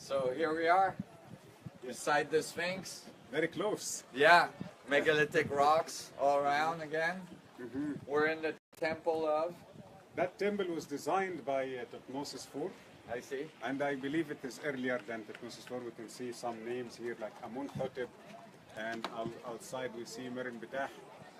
So here we are, beside the Sphinx. Very close. Yeah, megalithic rocks all around again. We're in the temple of... That temple was designed by Tutmosis IV, I see. and I believe it is earlier than Tutmosis IV. We can see some names here like Amun-Hotep, and outside we see Merin Betah.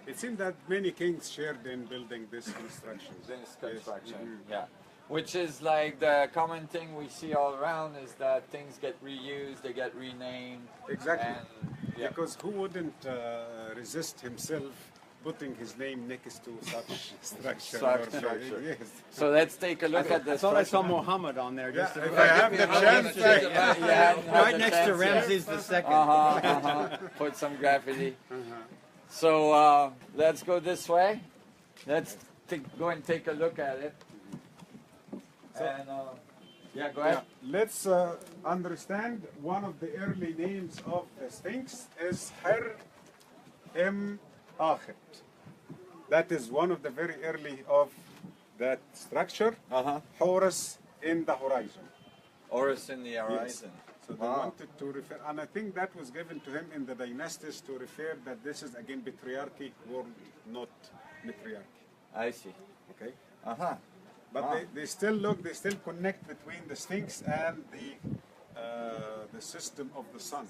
It seems that many kings shared in building this construction. This construction, yeah. Which is like the common thing we see all around is that things get reused, they get renamed. Exactly. And, yeah. Because who wouldn't resist himself putting his name next to such structure? Yes. So let's take a look at this. I thought I saw Muhammad on there. Just If I have the chance, right next to Ramses II. Put some graffiti. So let's go this way. Let's go and take a look at it. And yeah, go ahead. Let's understand one of the early names of the Sphinx is Her-Em Achet. That is one of the very early of that structure. Horus in the horizon. Horus in the horizon. Yes. So they wanted to refer, and I think that was given to him in the dynasties to refer that this is again patriarchy world, not matriarchy. I see. Okay. But they still connect between the Sphinx and the system of the sun.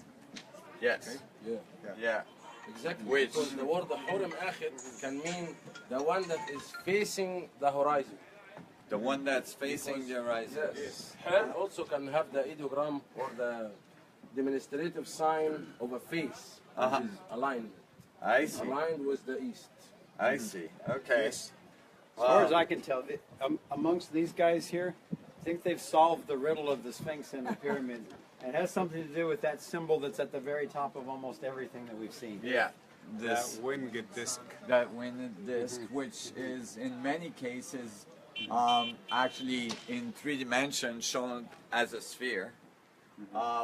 yes. Okay? Yeah. Exactly. Which? Because the word Hurem Akhid can mean the one that is facing the horizon. The one that's facing the horizon. Yes. Her also can have the ideogram or the demonstrative sign of a face, which is aligned. I see. Aligned with the east. I see. Okay. Yes. As far as I can tell, amongst these guys here, I think they've solved the riddle of the Sphinx and the pyramid. And it has something to do with that symbol that's at the very top of almost everything that we've seen. Yeah. This winged disc. That winged disc, which is in many cases actually in 3 dimensions shown as a sphere,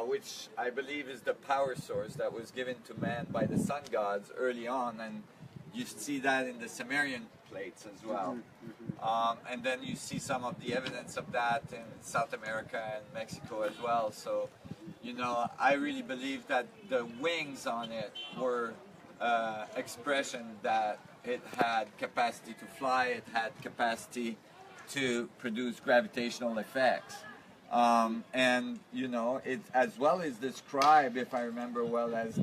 which I believe is the power source that was given to man by the sun gods early on, and you see that in the Sumerian plates as well. And then you see some of the evidence of that in South America and Mexico as well. So, you know, I really believe that the wings on it were expression that it had capacity to fly, it had capacity to produce gravitational effects. And, you know, it as well is described, if I remember well, as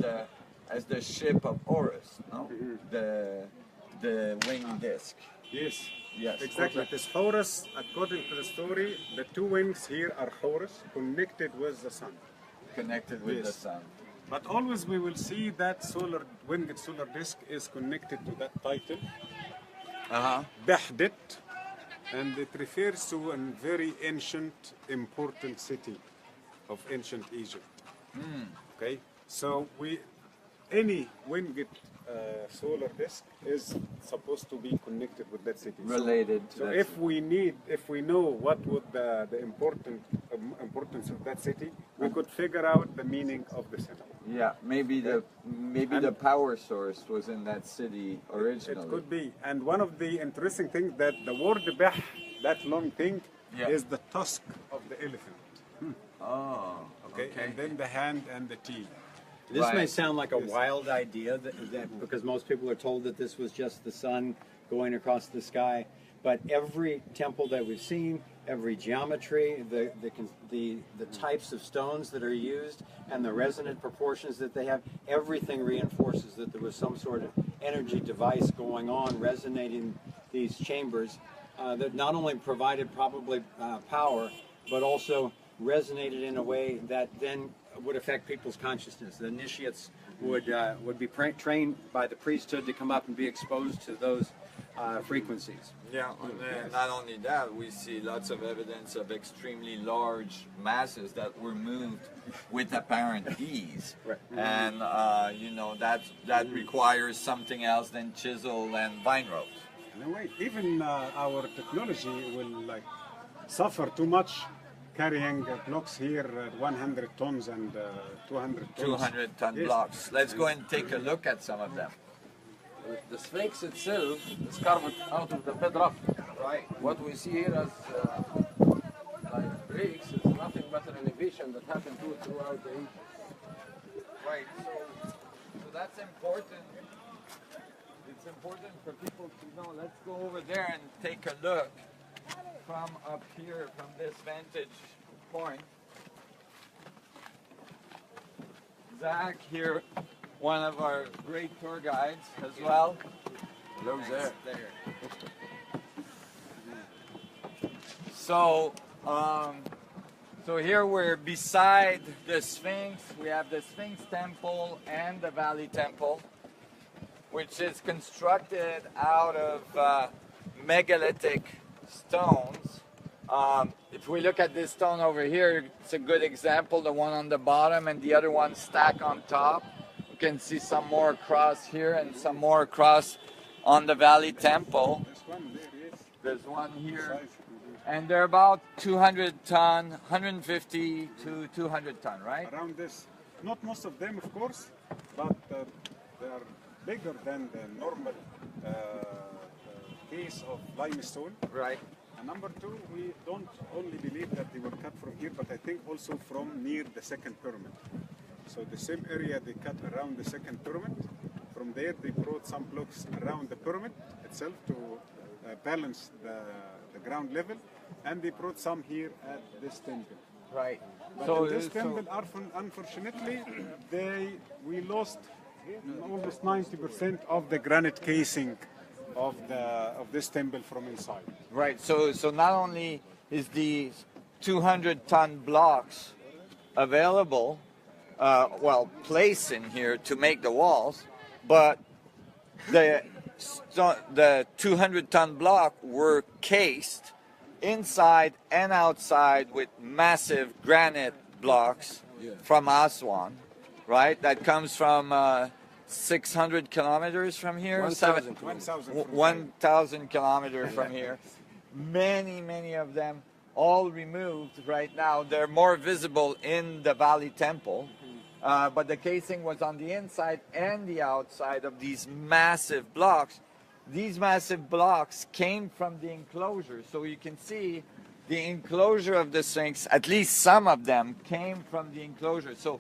the ship of Horus, no? The winged disc. Yes. Yes. Exactly. It is Horus, according to the story, the 2 wings here are Horus connected with the sun. Connected with the sun. But always we will see that winged solar disk is connected to that title, Bahdet, and it refers to a very ancient, important city of ancient Egypt. Okay, so any winged solar disk is supposed to be connected with that city. Related to so that if we know what would the importance of that city, we could figure out the meaning of the symbol. Yeah, maybe the power source was in that city originally. It could be. And one of the interesting things that the word bah, that long thing, is the tusk of the elephant. Oh, okay. And then the hand and the teeth. This may sound like a wild idea, that because most people are told that this was just the sun going across the sky, but every temple that we've seen, every geometry, the types of stones that are used, and the resonant proportions that they have, everything reinforces that there was some sort of energy device going on, resonating these chambers that not only provided probably power, but also resonated in a way that then would affect people's consciousness. The initiates would be trained by the priesthood to come up and be exposed to those frequencies. Yeah, and not only that, we see lots of evidence of extremely large masses that were moved with apparent ease. And, you know, that requires something else than chisel and vine ropes. No, wait, even our technology will suffer too much carrying blocks here at 100 tons and 200 tons. 200-ton blocks. Let's go and take a look at some of them. The Sphinx itself is carved out of the bedrock. Right. What we see here as like Greeks is nothing but an innovation that happened throughout the ages. Right. So that's important. It's important for people to know. Let's go over there and take a look from up here, from this vantage point. Zach here, one of our great tour guides as well. Hello, Zach. There. So, so here we're beside the Sphinx. We have the Sphinx Temple and the Valley Temple, which is constructed out of megalithic stones. If we look at this stone over here, it's a good example, the one on the bottom and the other one stacked on top. You can see some more across here and some more across on the Valley Temple. This one there, yes. There's one here. Size. And they're about 200 ton, 150 to 200 ton, right? Around this. Not most of them, of course, but they are bigger than the normal case of limestone. Right. And number two, we don't only believe that they were cut from here, but I think also from near the second pyramid. So the same area they cut around the second pyramid. From there, they brought some blocks around the pyramid itself to balance the ground level, and they brought some here at this temple. Right. But in this temple, unfortunately, we lost almost 90% of the granite casing of this temple from inside. Right. So not only is the 200-ton blocks available, placed in here to make the walls, but the 200-ton block were cased inside and outside with massive granite blocks from Aswan, right? That comes from 600 kilometers from here. 1,000 kilometers from here. Many of them all removed right now. They're more visible in the Valley Temple. But the casing was on the inside and the outside of these massive blocks. These massive blocks came from the enclosure. So you can see the enclosure of the Sphinx, at least some of them came from the enclosure. So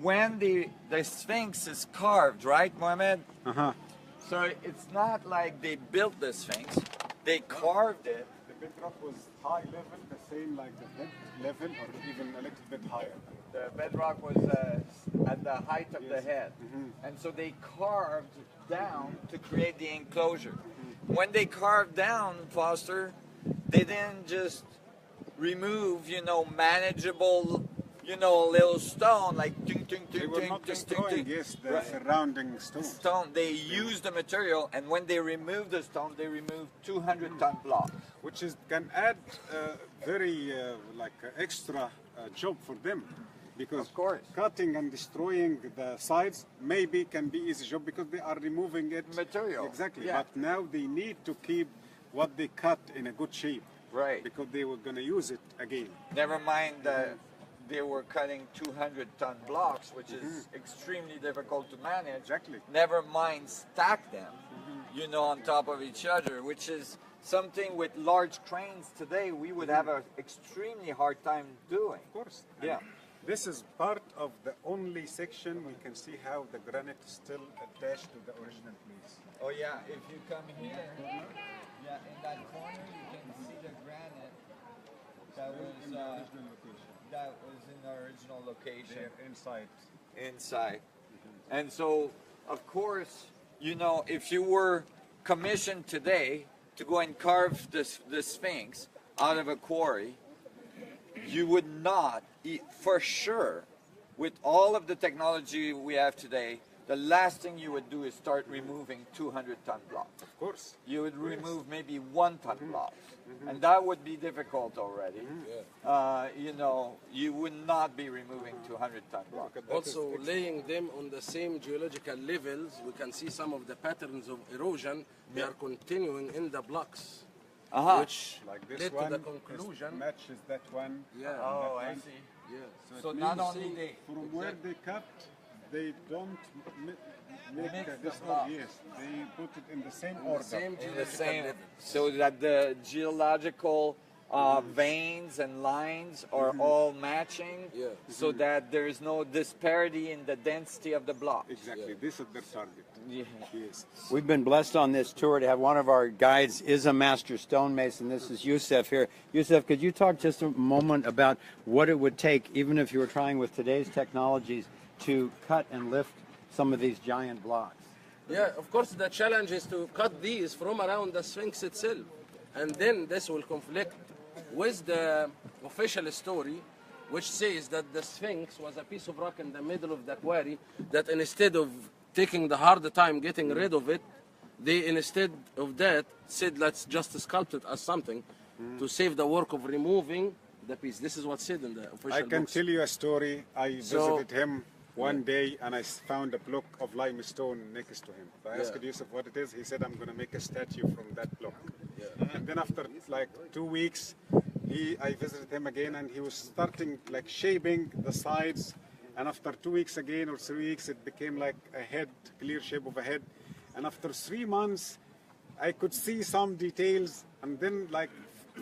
when the Sphinx is carved, right, Mohammed? Uh-huh. So it's not like they built the Sphinx, they carved it. The bedrock was high level, the same like the head level, or even a little bit higher. The bedrock was at the height of the head. And so they carved down to create the enclosure. When they carved down, Foster, they didn't just remove, manageable, little stone like ting, ting, ting, They were ting, not ting, destroying, ting, ting. yes, the Right. surrounding stones. Stone. They used the material, and when they removed the stone, they removed 200-ton blocks. Which can add very extra job for them, because Of course. cutting and destroying the sides maybe can be easy job because they are removing it Material. exactly. Yeah. But now they need to keep what they cut in a good shape, Right. because they were going to use it again. Never mind that they were cutting 200-ton blocks, which is extremely difficult to manage. Exactly. Never mind stack them, on top of each other, which is something with large cranes today we would have an extremely hard time doing. Of course. Yeah. This is part of the only section we can see how the granite is still attached to the original place. Oh yeah, if you come here, in that corner you can see the granite that was in the original location. That was in the original location. There inside. Inside. And so, of course, if you were commissioned today to go and carve the Sphinx out of a quarry, you would not, for sure, with all of the technology we have today, the last thing you would do is start removing 200-ton blocks. Of course. You would remove maybe 1-ton blocks. And that would be difficult already. You would not be removing 200-ton blocks. Also, laying them on the same geological levels, we can see some of the patterns of erosion. They are continuing in the blocks, which Like this led one to the conclusion. matches that one. Yeah. Oh, that I one. see. Yeah. So it not means only they... From where they cut, they don't make Mix this the blocks. yes, they put it in the same order. Same in the geological same, level. so that the geological veins and lines are all matching, so that there is no disparity in the density of the block. Exactly. This is their target. Yeah. Yes. We've been blessed on this tour to have one of our guides is a master stonemason. This is Youssef here. Youssef, could you talk just a moment about what it would take, even if you were trying with today's technologies, to cut and lift some of these giant blocks? Yeah, of course the challenge is to cut these from around the Sphinx itself. And then this will conflict with the official story, which says that the Sphinx was a piece of rock in the middle of the quarry, that instead of taking the hard time getting rid of it, they instead of that said, let's just sculpt it as something to save the work of removing the piece. This is what's said in the official I can books. tell you a story. I So- visited him one day and I found a block of limestone next to him. I asked Yusuf what it is. He said, I'm going to make a statue from that block. And then after like 2 weeks, I visited him again and he was starting like shaping the sides. And after 2 weeks again or 3 weeks, it became like a head, clear shape of a head. And after 3 months, I could see some details. And then like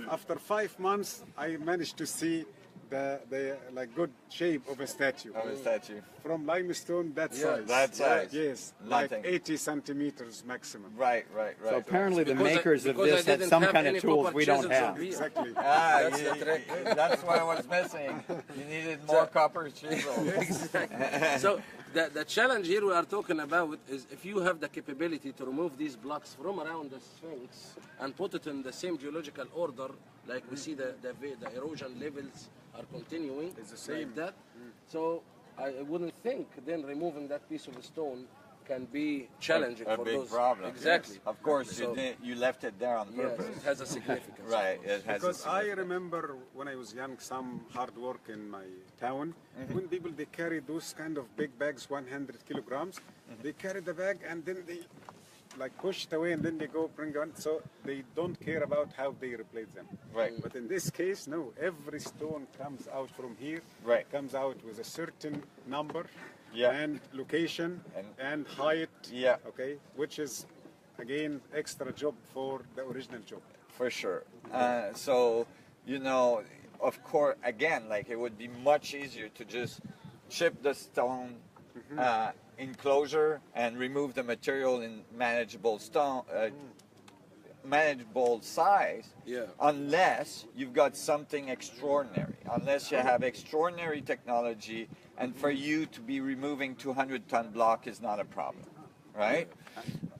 after 5 months, I managed to see the like good shape of a statue. Of a statue. From limestone that size. That size. Yes, Nothing. like 80 centimeters maximum. Right. So apparently the Because makers of because I this had didn't some have kind of any tools proper we don't chisels or have. beams. Exactly. That's the trick. That's what was missing. You needed more copper chisels. Exactly. So the challenge here we are talking about is if you have the capability to remove these blocks from around the Sphinx and put it in the same geological order, like we see the erosion levels are continuing It's the same. like that. So I wouldn't think then removing that piece of stone can be challenging A for big those. problem. Exactly. Of course, So- you left it there on Yes, purpose. it has a significance. Right. It has Because a I significance. remember when I was young, some hard work in my town. When people they carry those kind of big bags, 100 kilograms, they carry the bag and then they like push it away and then they go bring on. So they don't care about how they replace them. Right. But in this case, no. Every stone comes out from here. Right. Comes out with a certain number. Yeah. And location And- and height. Yeah. Okay. Which is again extra job for the original job. For sure. So, of course, again, like it would be much easier to just chip the stone enclosure and remove the material in manageable manageable size, Yeah. unless you've got something extraordinary, unless you have extraordinary technology, and for you to be removing 200-ton block is not a problem, right?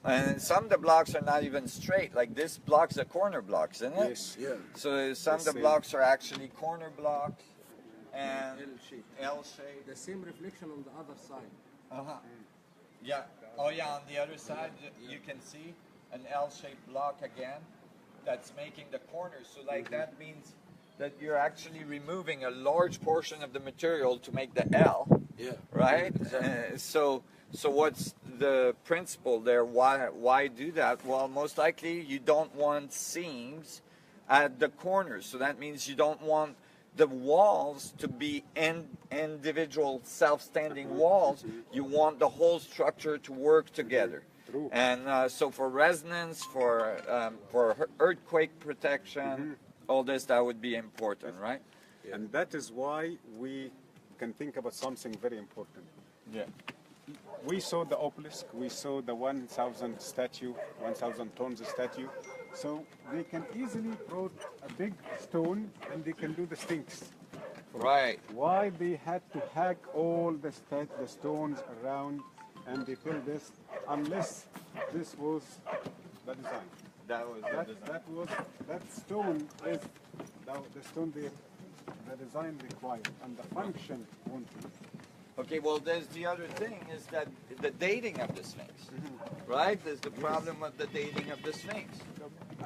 And some of the blocks are not even straight, like this block's a corner block, isn't it? Yes. Yeah. So some of the Same. blocks are actually corner blocks and L-shape. L-shaped. The same reflection on the other side. Uh-huh. Yeah. Oh, yeah. On the other side, you can see an L-shaped block again. That's making the corners. So, like that means that you're actually removing a large portion of the material to make the L. Yeah. Right. Exactly. So what's the principle there? Why do that? Well, most likely you don't want seams at the corners. So that means you don't want the walls to be individual self-standing walls. You want the whole structure to work together. True. And so for resonance, for earthquake protection, all this, that would be important, right? And that is why we can think about something very important. Yeah. We saw the obelisk, we saw the 1,000 statue, 1,000 tons statue. So they can easily put a big stone and they can do the Sphinx. Right. Why they had to hack all the stones around and they built this, unless this was the design. That was That stone is the stone the design required and the function won't be. Okay, well, there's the other thing is that the dating of the Sphinx, right? There's the problem of the dating of the Sphinx.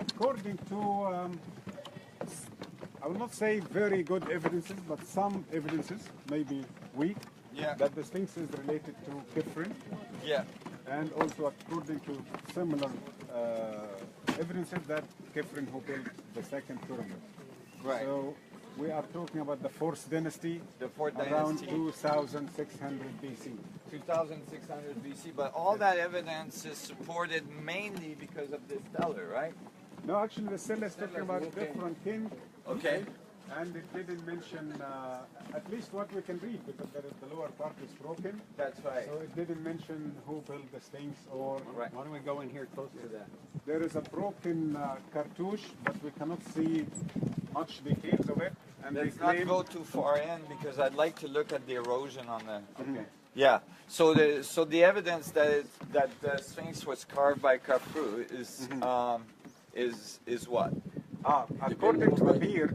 According to, I will not say very good evidences, but some evidences, maybe weak, Yeah. that the Sphinx is related to Khafre, Yeah. and also according to similar evidences that Khafre who built the second pyramid. Right. So we are talking about the fourth dynasty, The fourth around dynasty. 2600 BC. 2600 BC, but all that evidence is supported mainly because of this stellar, right? No, actually the stele is talking about different king Okay. And it didn't mention, at least what we can read, because the lower part is broken. That's right. So it didn't mention who built the Sphinx or. Right. Why don't we go in here close to that? There is a broken cartouche, but we cannot see much details of it. And Let's they not claim, go too far in because I'd like to look at the erosion on the. Okay. Yeah. So the evidence that the Sphinx was carved by Khafre is what? According to the beard,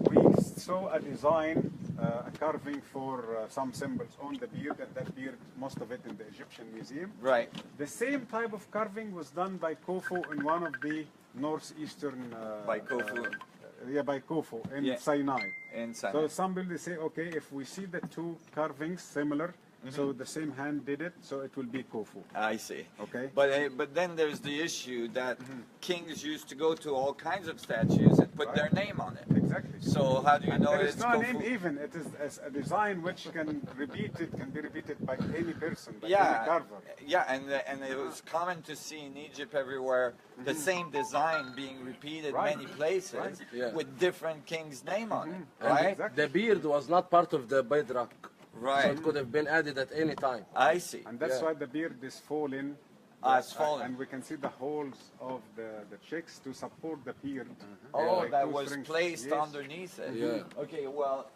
we saw a design, a carving for some symbols on the beard, and that beard, most of it in the Egyptian museum. Right. The same type of carving was done by Khufu in one of the northeastern. By Khufu. By Khufu in Yeah. Sinai. Inside. So some people say, okay, if we see the two carvings similar, so the same hand did it, so it will be Khufu. I see. Okay. But then there's the issue that kings used to go to all kinds of statues and put their name on it. Exactly. So how do you know There it's is no name Khufu? even. It is as a design which can be repeated by any person, by any Yeah, carver. yeah, and it was common to see in Egypt everywhere the same design being repeated Right. many places Right. Yeah. with different king's name on it, And right? Exactly. the beard was not part of the bedrock. So Right. it could have been added at any time. I see. And that's Yeah. why the beard is fallen. It's fallen. And we can see the holes of the chicks to support the beard. Oh, Like that two was strings. placed Yes. underneath it. Yeah. Okay, well,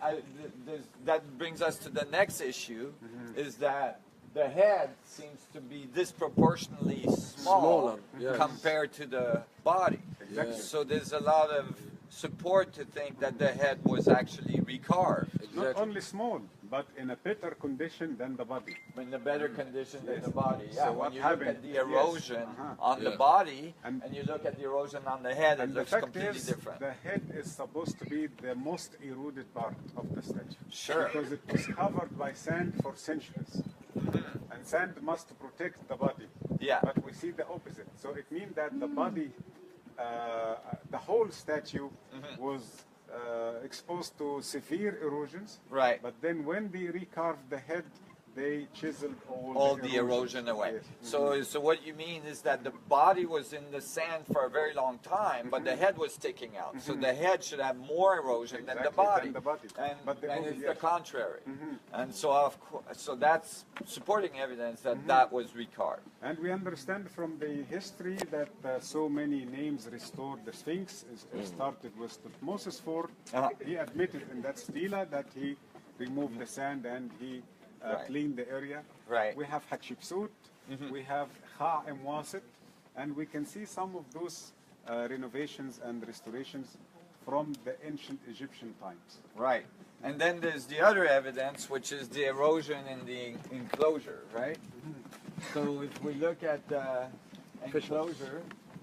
that brings us to the next issue, is that the head seems to be disproportionately small Smaller, yes. compared to the body. Exactly. So there's a lot of support to think that the head was actually recarved. Not Exactly. only small, but in a better condition than the body. In a better condition than Yes. the body. So Yeah, what when you look happened- at the yes. erosion on the Yeah. body And- and you look at the erosion on the head, it And the looks fact completely is, different. the head is supposed to be the most eroded part of the statue. Sure. Because it was covered by sand for centuries. And sand must protect the body. Yeah. But we see the opposite. So it means that the body, the whole statue was exposed to severe erosions. Right. But then when they recarved the head, they chiseled All the erosion away. Yes. So what you mean is that the body was in the sand for a very long time, but the head was sticking out. So the head should have more erosion than the Exactly, body. than the body. And, But the and whole- it's yes. the contrary. And so so that's supporting evidence that that was recarved. And we understand from the history that so many names restored the Sphinx. It started with Tutmosis IV. Uh-huh. He admitted in that stela that he removed the sand and he Right. cleaned the area. Right. We have Hatshepsut, we have Kha-Emwasit, and we can see some of those renovations and restorations from the ancient Egyptian times. Right. And then there's the other evidence, which is the erosion in the enclosure, right? So if we look at the enclosure,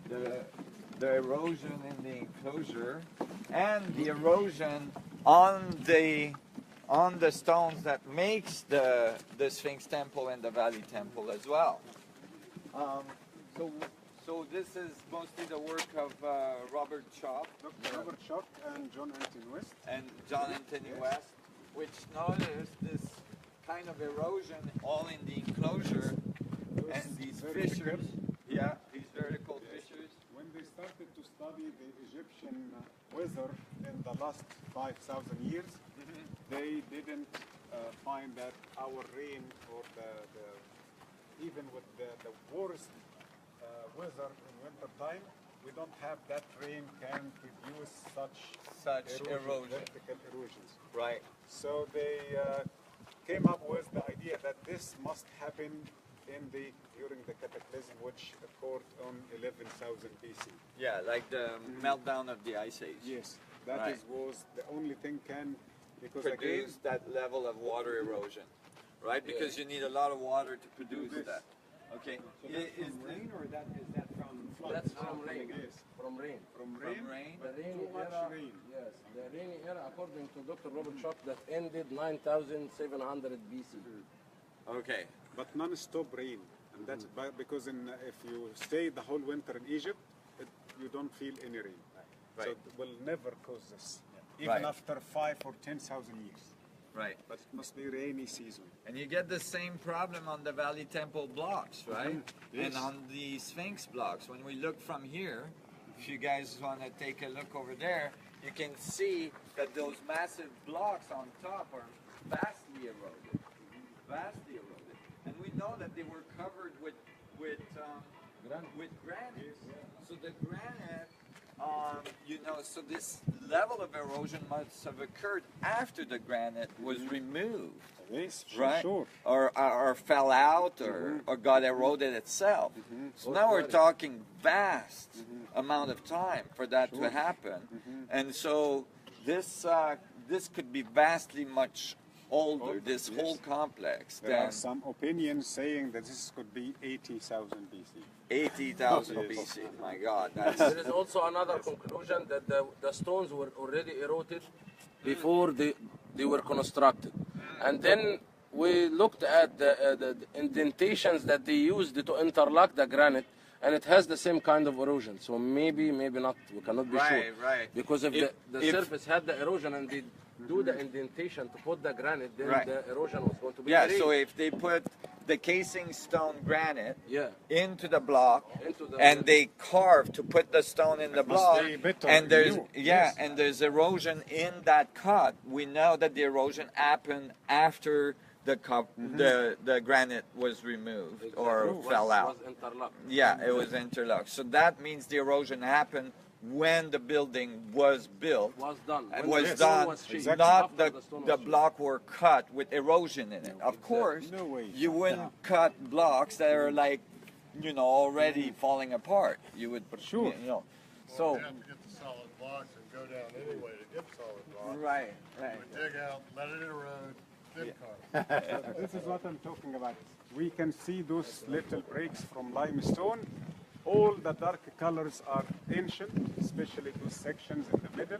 the erosion in the enclosure, and the erosion on the stones that makes the Sphinx Temple and the Valley Temple as well. So this is mostly the work of Robert Chopp Dr. Robert Schock and John Anthony West. and John Anthony West, which noticed this kind of erosion all in the enclosure and these fissures. Yeah, these vertical fissures. When they started to study the Egyptian weather in the last 5,000 years, they didn't find that our rain or even with the worst weather in winter time, we don't have that rain can produce such erosion. vertical erosions. Right. So they came up with the idea that this must happen during the cataclysm which occurred on 11,000 BC. Yeah, like the meltdown of the Ice Age. Yes, that Right. was the only thing because Produce that level of water erosion, right? Because you need a lot of water to produce this. that. Okay. So that's from rain, or is that from flood? That's from rain. Yes. From rain. From From rain, rain. The rainy Too much era, rain. yes, the rainy era, according to Dr. Robert Schock, that ended 9,700 BC. Okay. but non-stop rain, and that's because if you stay the whole winter in Egypt, you don't feel any rain. So Right. it will never cause this, even Right. after 5 or 10,000 years. Right. But it must be rainy season. And you get the same problem on the Valley Temple blocks, right? Yes. And on the Sphinx blocks. When we look from here, if you guys want to take a look over there, you can see that those massive blocks on top are vastly eroded, and we know that they were covered with granite. So the granite, so this level of erosion must have occurred after the granite was removed, Yes, right? sure. Or fell out, or got eroded itself. So now we're talking vast amount of time for that to happen, and so this could be vastly much older. This whole complex. There are some opinions saying that this could be 80,000 BC. 80,000 BC. My God, that's There is also another conclusion that the stones were already eroded before they were constructed. And then we looked at the indentations that they used to interlock the granite, and it has the same kind of erosion. So maybe not. We cannot be sure. Right. Because if the surface had the erosion and they do the indentation to put the granite, then the erosion was going to be great. So if they put the casing stone granite Yeah. into the block, Into the- and they carve to put the stone in the block, be better and there's new. Yes. and there's erosion in that cut. We know that the erosion happened after the granite was removed or fell out. Was interlocked. Yeah, it was interlocked. So that means the erosion happened when the building was built. Was done. And When was the stone done, was shaped. not After the stone was the shaped. block were cut with erosion in it. Of course, No way. you wouldn't cut blocks that are like, already falling apart. You would, Sure. So, You have to get the solid blocks and go down anyway to get solid blocks. right. We dig out, let it erode, then carve. This is what I'm talking about. We can see those little breaks from limestone. All the dark colors are ancient, especially those sections in the middle.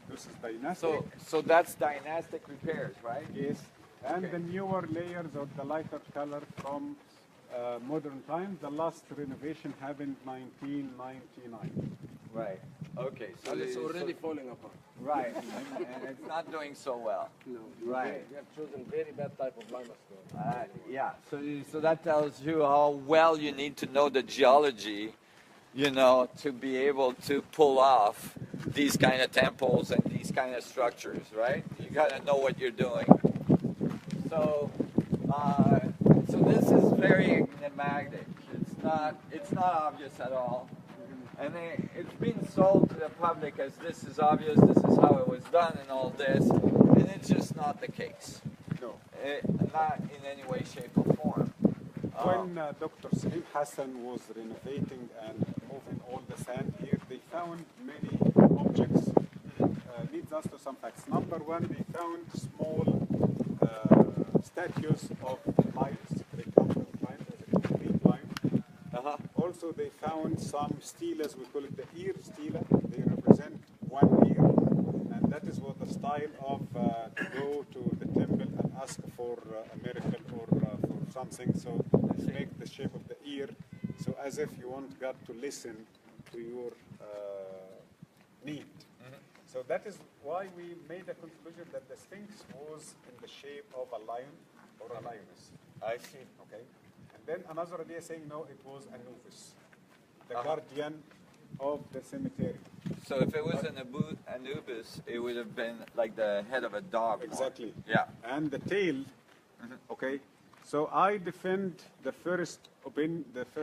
This is dynastic. So that's dynastic repairs, right? Yes, and the newer layers of the lighter color from modern times. The last renovation happened 1999. Right. Okay. So And it's already falling apart. right, and it's not doing so well. No. Right. You have chosen very bad type of limestone. Yeah, so that tells you how well you need to know the geology, to be able to pull off these kind of temples and these kind of structures, right? You gotta know what you're doing. So, so this is very enigmatic. It's not obvious at all, and it's been sold to the public as this is obvious. This is how it was done, and all this, and it's just not the case. No. Not in any way, shape, or form. When Dr. Salim Hassan was renovating and moving all the sand here, they found many objects. Leads us to some facts. Number one, they found small statues of lions, rectangular lions, as a complete lion. Also, they found some stelas. We call it the ear stela. They represent one ear, and that is what the style of to go to the temple and ask for a miracle or for something. So they make the shape of the ear, so as if you want God to listen to your need. So that is why we made a conclusion that the Sphinx was in the shape of a lion or a lioness. I see. Okay, and then another idea saying no, it was Anubis, the guardian of the cemetery. So if it was an Anubis, it would have been like the head of a dog. Exactly. Yeah. And the tail. Okay. So I defend the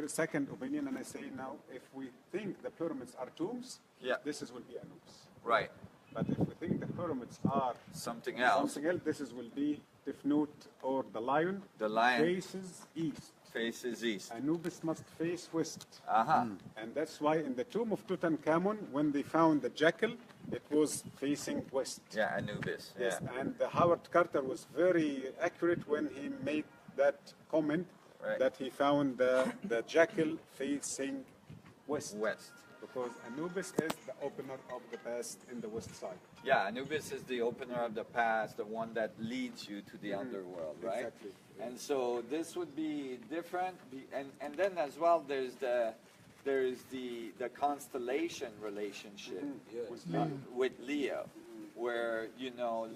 second opinion, and I say now, if we think the pyramids are tombs, this will be Anubis. Right. But if we think the pyramids are Something else. this will be Tifnut, or the lion. The lion Faces east. faces east. Anubis must face west. And that's why in the tomb of Tutankhamun, when they found the jackal, it was facing west. Yeah, Anubis. Yes, Yeah. and Howard Carter was very accurate when he made that comment that he found the jackal facing west. West. Because Anubis is the opener of the past in the west side. Yeah, Anubis is the opener of the past, the one that leads you to the underworld, right? Exactly. And so this would be different, and then as well there's the constellation relationship with Leo, where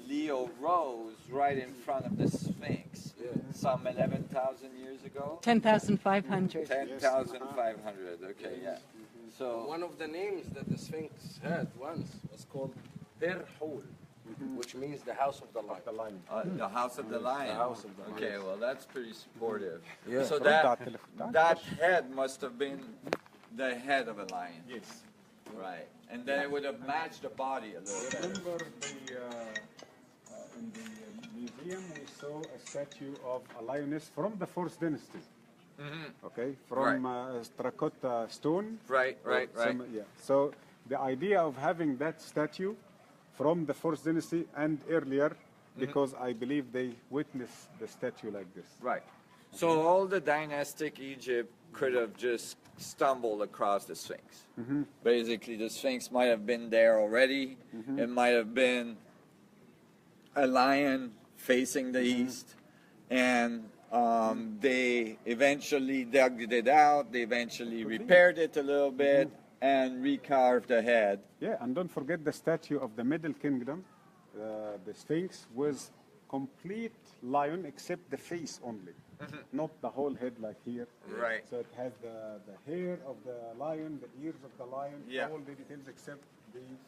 Leo rose right in front of the Sphinx some 11,000 years ago. 10,500. 10,500. Okay, yeah. So One of the names that the Sphinx had once was called Hirhul, which means the house of the lion. The line. the House of the Lion. The House of the Lion. Okay, well that's pretty supportive. Yeah. So that head must have been the head of a lion. Yes. Right. And then it would have matched the body a little bit. Remember in the museum we saw a statue of a lioness from the fourth dynasty. Okay, from terracotta stone. Right, right, right. Yeah. So the idea of having that statue from the fourth dynasty and earlier, because I believe they witnessed the statue like this. Right. So all the dynastic Egypt could have just stumbled across the Sphinx. Basically, the Sphinx might have been there already. It might have been a lion facing the east, and they eventually dug it out. They eventually repaired it a little bit and recarved the head. Yeah, and don't forget the statue of the Middle Kingdom, the Sphinx was complete lion except the face only, not the whole head like here. Right. So it has the hair of the lion, the ears of the lion, Yeah. all the details except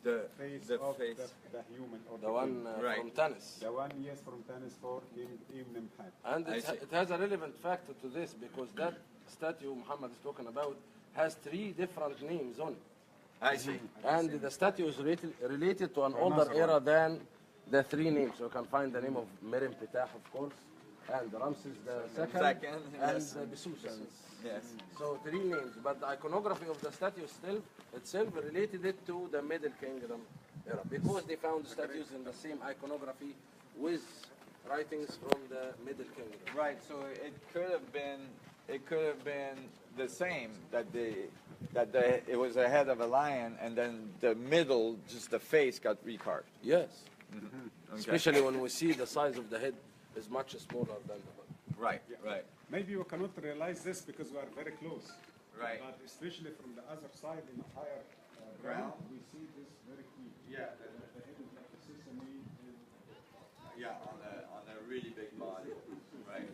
The face the of face. The human or The one Right. from Tanis. the one, yes, from Tanis for Ibn Imhat. And I see. it has a relevant factor to this because that statue Muhammad is talking about has 3 different names on it. I see. And the statue is related to an older era than the 3 names. You can find the name of Merim Pitah, of course, and Ramses the second, Second, and yes. Besusan. Yes. So 3 names, but the iconography of the statue itself related it to the Middle Kingdom era because they found statues in the same iconography with writings from the Middle Kingdom. Right. So it could have been the same it was the head of a lion, and then the middle, just the face, got recarved. Yes, Okay. especially when we see the size of the head is much smaller than the body. Right. Right. Maybe we cannot realize this because we are very close. Right. But especially from the other side in the higher ground, we see this very clear. Yeah. The head is like a sesame. Yeah, on a really big body, right?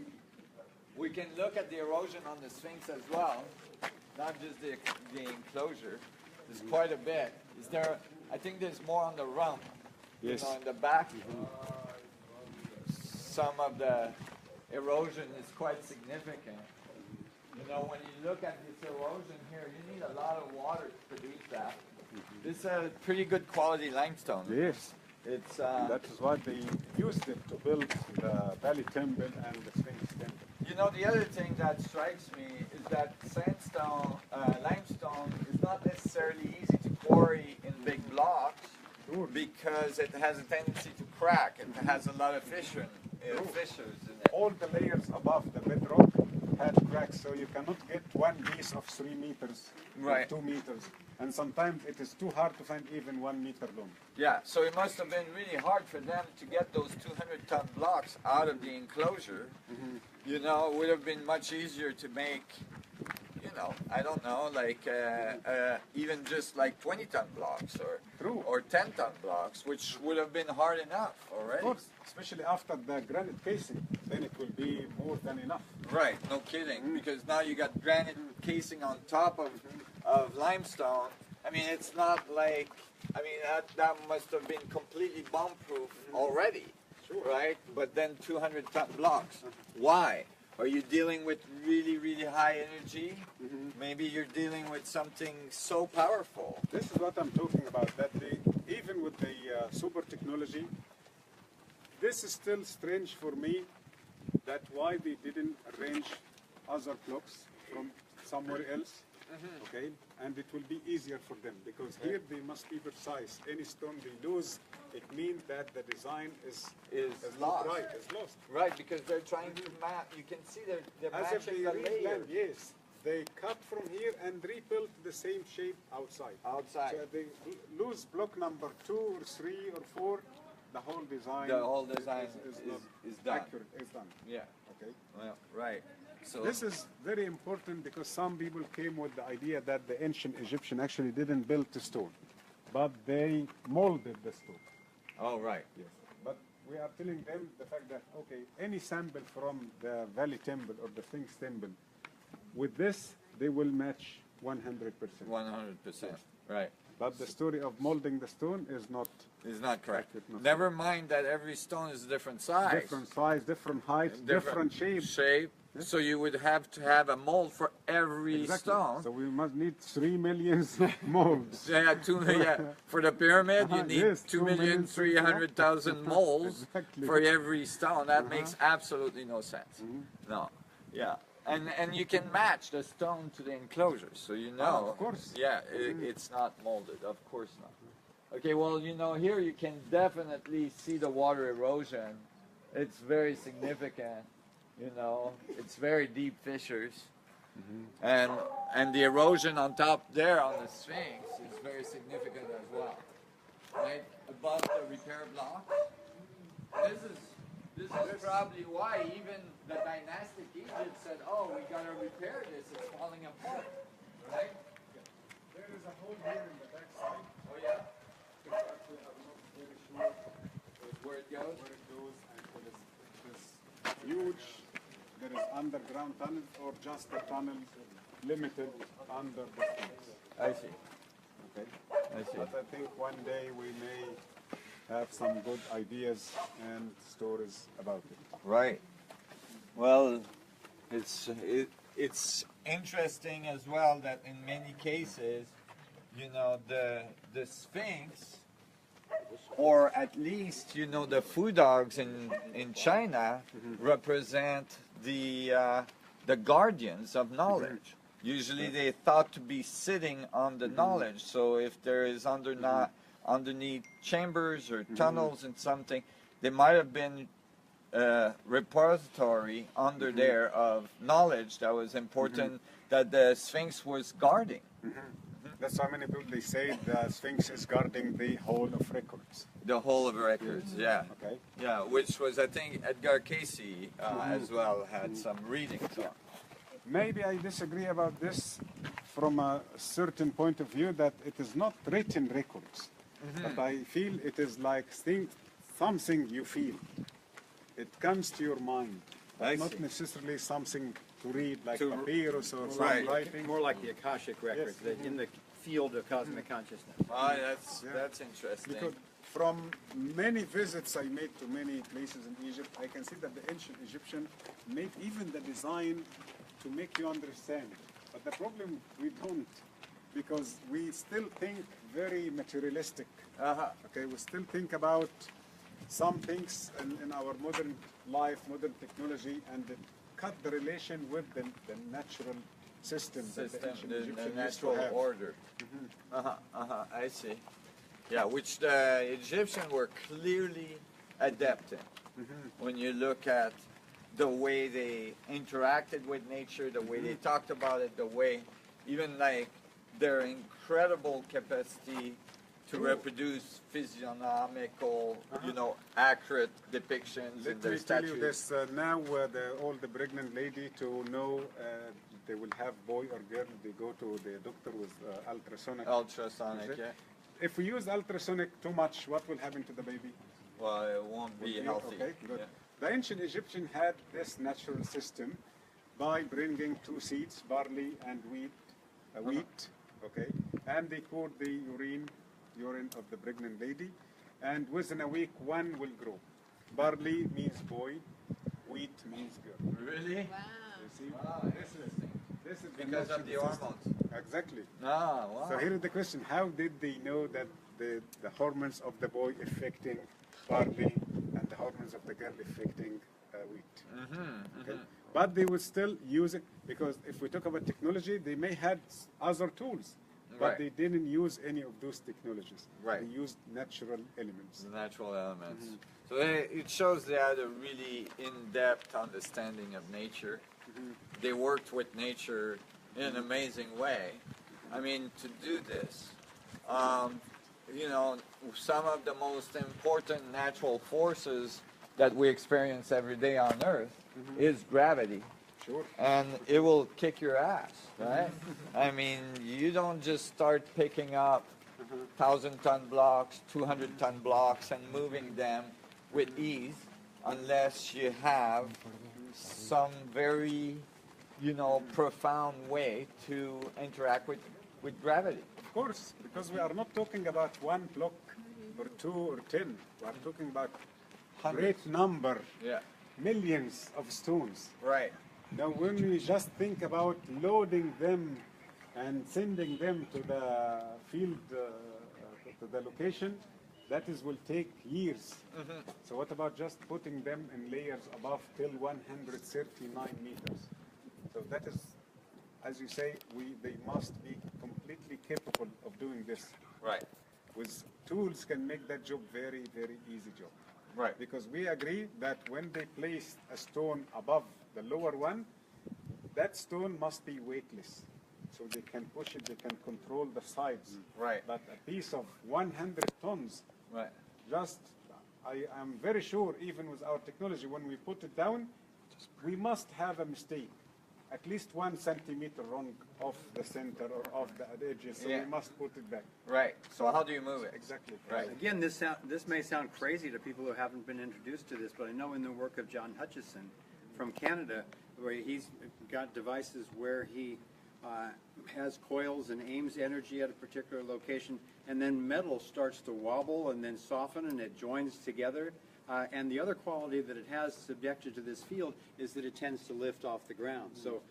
We can look at the erosion on the Sphinx as well, not just the enclosure. There's quite a bit. Is there? I think there's more on the rump. Yes. You know, in the back. Some of the erosion is quite significant. You know, when you look at this erosion here, you need a lot of water to produce that. This is a pretty good quality limestone. Yes. It's That is why they used it to build the Valley Temple and the Sphinx Temple. You know, the other thing that strikes me is that sandstone, limestone is not necessarily easy to quarry in big blocks because it has a tendency to crack. It has a lot of fissures in it. All the layers above the bedrock had cracks, so you cannot get one piece of 3 meters Right. or 2 meters. And sometimes it is too hard to find even 1 meter long. Yeah, so it must have been really hard for them to get those 200-ton blocks out of the enclosure. You know, it would have been much easier to make, you know, I don't know, like even just like 20-ton blocks or 10-ton blocks, which would have been hard enough already. Of course, especially after the granite casing, then it will be more than enough. Right, no kidding, because now you got granite casing on top of limestone. I mean, it's not like, I mean, that must have been completely bomb-proof already, right? But then 200-ton blocks. Why? Are you dealing with really, really high energy? Maybe you're dealing with something so powerful. This is what I'm talking about, that even with the super technology, this is still strange for me, that why they didn't arrange other blocks from somewhere else, okay? And it will be easier for them, because here they must be precise. Any stone they lose, it means that the design is not lost. right, is lost. Right, because they're trying to map, you can see they're As if matching they the replanned, layers. yes. They cut from here and rebuilt the same shape outside. Outside. So they lose block number 2 or 3 or 4, the whole design. The whole design not is done. accurate. Is done. Yeah, Okay. well, right. So This is very important because some people came with the idea that the ancient Egyptian actually didn't build the stone, but they molded the stone. oh, right. Yes. But we are telling them the fact that, okay, any sample from the Valley Temple or the Sphinx Temple, with this, they will match 100%. 100%. Right. But the story of molding the stone is not Is not correct. accurate, not Never mind that every stone is a different size. different size, different height, different shape. So you would have to have a mold for every Exactly. stone. So we must need 3 million molds. Yeah, for the pyramid, you need Yes, 2,300,000 molds Exactly. for every stone. That makes absolutely no sense. No, yeah, and you can match the stone to the enclosure, so you know. of course. Yeah, it's not molded. Of course not. Okay, well, you know, here you can definitely see the water erosion. It's very significant. You know, it's very deep fissures. And the erosion on top there on the Sphinx is very significant as well. Right above the repair block. This is probably why even the dynastic Egypt said, "Oh, we gotta repair this. It's falling apart." Right? There is a hole here in the back side. Oh yeah. Actually, I'm not very sure Where it goes? where it goes, and it is huge. There is underground tunnels or just a tunnel limited under the Sphinx. I see. Okay. I see. But I think one day we may have some good ideas and stories about it. Right. Well, it's interesting as well that in many cases, you know, the Sphinx, or at least, you know, the food dogs in China represent the guardians of knowledge. Usually they thought to be sitting on the knowledge. So if there is underneath chambers or tunnels and something, there might have been a repository under there of knowledge that was important that the Sphinx was guarding. That's why many people they say the Sphinx is guarding the whole of records. The whole of records, yeah. Okay. Yeah, which was, I think, Edgar Casey as well had some readings on. Maybe I disagree about this from a certain point of view that it is not written records, but I feel it is like something you feel. It comes to your mind, I not see. necessarily something to read like To- papyrus or some Right. writing. More like the Akashic records, Yes. that in the field of cosmic consciousness. That's interesting. Because from many visits I made to many places in Egypt, I can see that the ancient Egyptian made even the design to make you understand. But the problem, we don't, because we still think very materialistic. Okay, we still think about some things in our modern life, modern technology, and cut the relation with the natural system that the ancient the Egyptian used to natural have. order. I see. Yeah, which the Egyptians were clearly adept in. When you look at the way they interacted with nature, the way they talked about it, the way, even like their incredible capacity to reproduce physiognomical, you know, accurate depictions in Let their me tell you statues. this, now all the pregnant lady to know they will have boy or girl, they go to the doctor with ultrasonic. Ultrasonic, Is it? yeah. If we use ultrasonic too much, what will happen to the baby? Well, it won't be Will healthy. Okay, good. Yeah. The ancient Egyptian had this natural system by bringing two seeds, barley and wheat, okay, and they poured the urine of the pregnant lady, and within a week one will grow. Barley means boy, wheat means girl. Really? You see? Wow, interesting. This is Because of the natural system. hormones. Exactly. Ah, wow. So here is the question: how did they know that the hormones of the boy affecting barley and the hormones of the girl affecting wheat? Okay. But they would still use it because if we talk about technology, they may have other tools, but Right. they didn't use any of those technologies. Right. They used natural elements. The natural elements. So it shows they had a really in-depth understanding of nature. They worked with nature in an amazing way. I mean, to do this, you know, some of the most important natural forces that we experience every day on Earth is gravity. Sure. And it will kick your ass, right? I mean, you don't just start picking up 1,000-ton blocks, 200-ton blocks and moving them with ease unless you have some very you know, profound way to interact with gravity. Of course, because we are not talking about one block or 2 or 10. We are talking about great number, Yeah. millions of stones. Right. Now, when we just think about loading them and sending them to the field, to the location, that will take years. So what about just putting them in layers above till 139 meters? So that is, as you say, they must be completely capable of doing this. Right. With tools can make that job very, very easy job. Right. Because we agree that when they place a stone above the lower one, that stone must be weightless. So they can push it, they can control the sides. Right. But a piece of 100 tons, Right. just, I am very sure, even with our technology, when we put it down, we must have a mistake. At least 1 centimeter wrong off the center or off the edges, so Yeah. we must put it back. Right. So how do you move it? Exactly. Right. Again, this may sound crazy to people who haven't been introduced to this, but I know in the work of John Hutchison from Canada, where he's got devices where he has coils and aims energy at a particular location, and then metal starts to wobble and then soften and it joins together. And the other quality that it has subjected to this field is that it tends to lift off the ground. So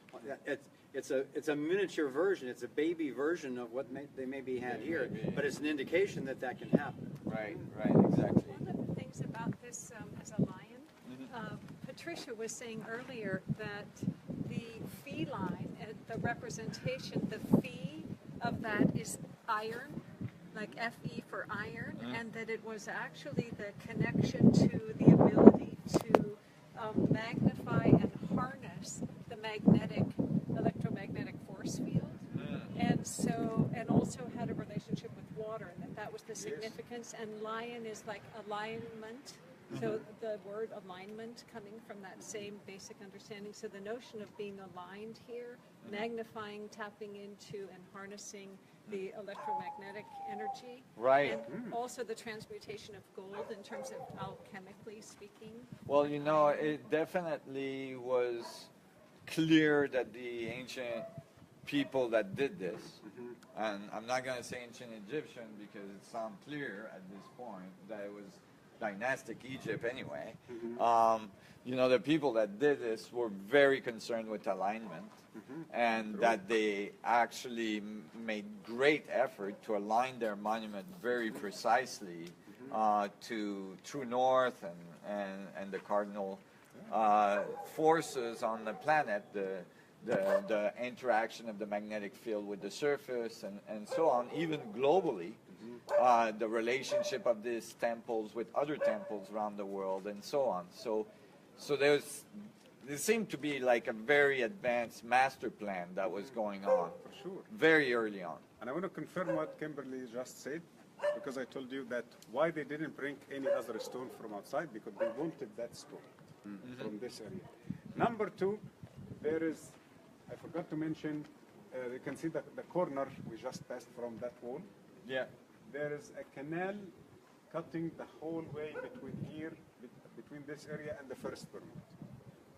it's a miniature version, it's a baby version of what they maybe had here, but it's an indication that that can happen. Right. Right. Exactly. One of the things about this as a lion, Patricia was saying earlier that the feline, the representation, the phi of that is iron, like Fe for iron, and that it was actually the connection to the ability to magnify and harness the electromagnetic force field. And so, and also had a relationship with water, and that was the significance. And lion is like alignment. So the word alignment coming from that same basic understanding. So the notion of being aligned here, magnifying, tapping into, and harnessing the electromagnetic energy. Right. And also the transmutation of gold in terms of alchemically speaking. Well, you know, it definitely was clear that the ancient people that did this, and I'm not going to say ancient Egyptian because it sounds clear at this point that it was dynastic Egypt anyway. You know, the people that did this were very concerned with alignment, and that they actually made great effort to align their monument very precisely to true north and the cardinal forces on the planet, the interaction of the magnetic field with the surface and so on, even globally. The relationship of these temples with other temples around the world and so on. So there seemed to be like a very advanced master plan that was going on. For sure. Very early on. And I want to confirm what Kimberly just said, because I told you that why they didn't bring any other stone from outside, because they wanted that stone from this area. Number 2, there is, I forgot to mention, you can see the corner we just passed from that wall. Yeah. There is a canal cutting the whole way between here, between this area and the first pyramid.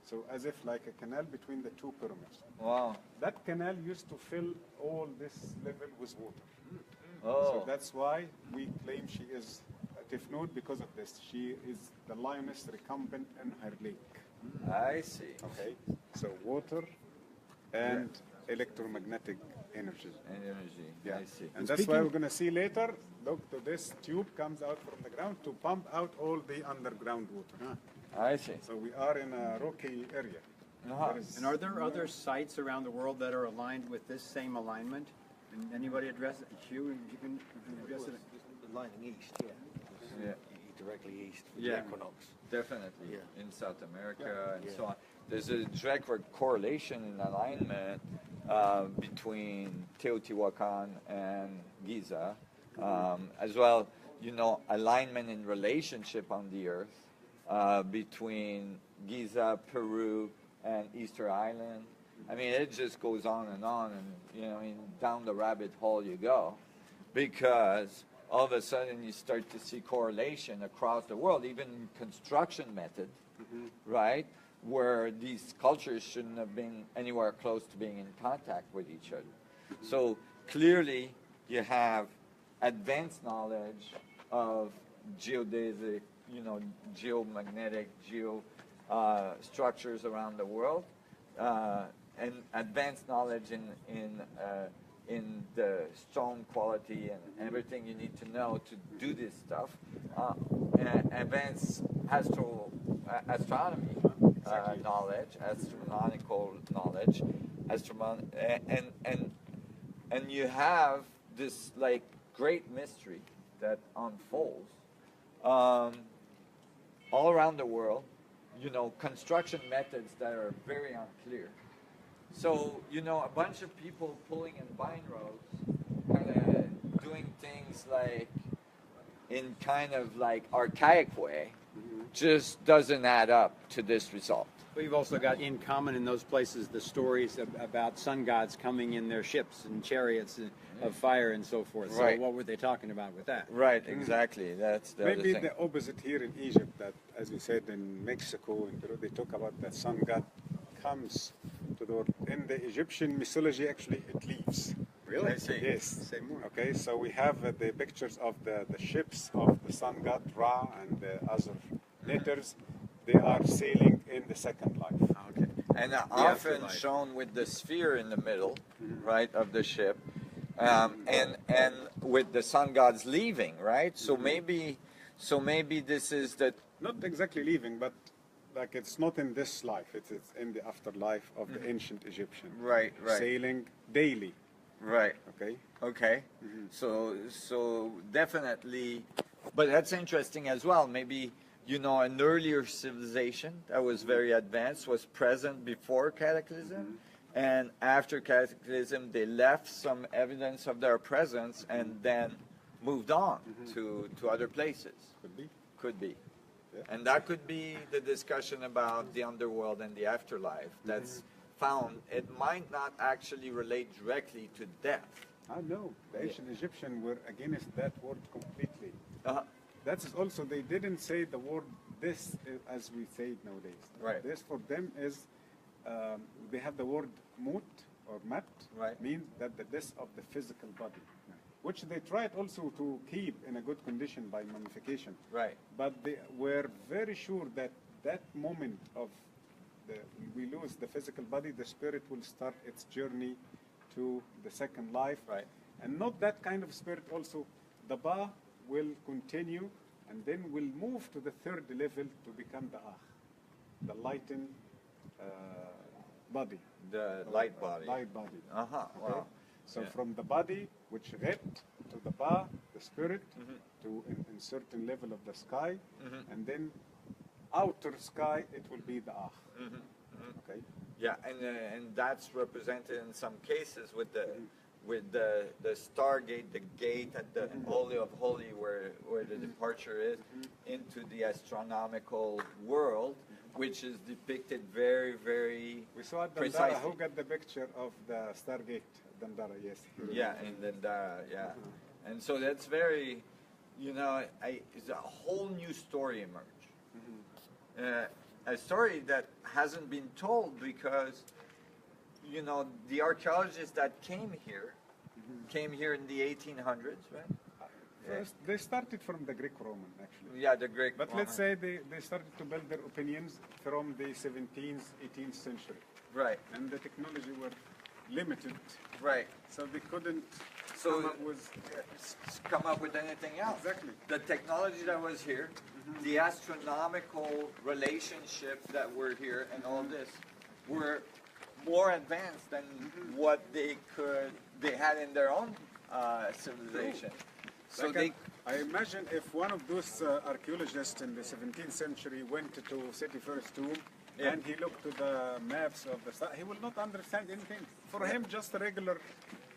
So as if like a canal between the 2 pyramids. Wow. That canal used to fill all this level with water. Oh. So that's why we claim she is a Tifnut because of this. She is the lioness recumbent in her lake. I see. Okay. So water and electromagnetic energy. Energy. Yeah. I see. And that's why we're going to see later, look, so this tube comes out from the ground to pump out all the underground water. I see. So we are in a rocky area. There is- And are there other sites around the world that are aligned with this same alignment? And anybody address it? You can address it. Lining east, Yeah. directly east from Yeah. the equinox. Definitely. Yeah. In South America and Yeah. so on. There's a direct correlation in alignment between Teotihuacan and Giza. As well, you know, alignment in relationship on the earth between Giza, Peru, and Easter Island. I mean, it just goes on, and you know, I mean, down the rabbit hole you go, because all of a sudden you start to see correlation across the world, even in construction method, right? where these cultures shouldn't have been anywhere close to being in contact with each other. So clearly you have advanced knowledge of geodesic, geomagnetic, structures around the world, and advanced knowledge in the stone quality and everything you need to know to do this stuff. Advanced astronomy knowledge, astronomical knowledge, and you have this like great mystery that unfolds all around the world. Construction methods that are very unclear. So, a bunch of people pulling in vine roads, kind of doing things like in kind of like archaic way, just doesn't add up to this result. We've also got in common in those places the stories about sun gods coming in their ships and chariots of fire and so forth. Right. So what were they talking about with that? Right, exactly. That's the Maybe other thing. the opposite here in Egypt, that, as you said, in Mexico and Peru, they talk about the sun god comes to the world. In the Egyptian mythology, actually, it leaves. Really? I see. Yes. Say more. Okay, so we have the pictures of the ships of the sun god Ra and the other letters. They are sailing in the second life. Okay. And often afterlife. shown with the sphere in the middle, right, of the ship, and with the sun gods leaving, right? So maybe this is the Not exactly leaving, but like it's not in this life. It's in the afterlife of the ancient Egyptian. right, Sailing daily. right. Okay. Okay, so definitely, but that's interesting as well. Maybe an earlier civilization that was very advanced was present before Cataclysm, and after Cataclysm they left some evidence of their presence and then moved on to other places. Could be. Could be. Yeah. And that could be the discussion about the underworld and the afterlife that's found. It might not actually relate directly to death. I know. The ancient Egyptians were against that word completely. Uh-huh. That's also, they didn't say the word this as we say it nowadays. Right. This for them is, they have the word mut or mat, Right. means that the death of the physical body, which they tried also to keep in a good condition by mummification. Right. But they were very sure that that moment of we lose the physical body, the spirit will start its journey to the second life. Right. And not that kind of spirit also, the Ba will continue and then will move to the third level to become the Akh, the lightened body. The light body. Light body. Uh-huh. Okay? Wow. So Yeah. from the body, which red, to the Ba, the spirit, to in certain level of the sky, and then outer sky, it will be the Akh. Okay? Yeah, and that's represented in some cases with the Stargate, the gate at the Holy of Holy, where the departure is into the astronomical world, which is depicted very, very We saw at Dandara, precisely. who got the picture of the Stargate, Dandara, yes. Yeah, and then yeah, and so that's very, it's a whole new story emerged. A story that hasn't been told because, the archaeologists that came here in the 1800s, right? First, they started from the Greek-Roman, actually. Yeah, the Greek. But let's Roman. say they started to build their opinions from the 17th, 18th century. Right, And the technology were limited, right. so they couldn't So come up with... come up with anything else. Exactly. The technology that was here, the astronomical relationships that were here, and all this were more advanced than what they had in their own civilization. So Like I imagine if one of those archaeologists in the 17th century went to City First Tomb and he looked to the maps of the star, he will not understand anything. For him, just a regular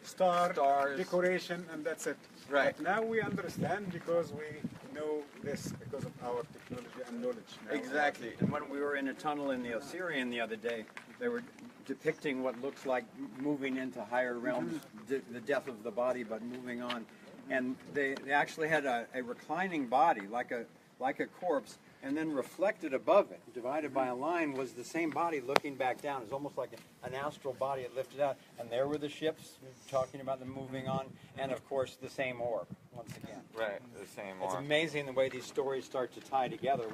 stars, decoration, and that's it. Right. But now we understand because we know this because of our technology and knowledge. Now. Exactly. And when we were in a tunnel in the Osirian the other day, they were depicting what looks like moving into higher realms, the death of the body, but moving on. And they actually had a reclining body, like a corpse, and then reflected above it, divided by a line, was the same body looking back down. It's almost like an astral body. It lifted out, and there were the ships talking about them moving on, and of course the same orb once again. Right, the same It's orb. amazing the way these stories start to tie together.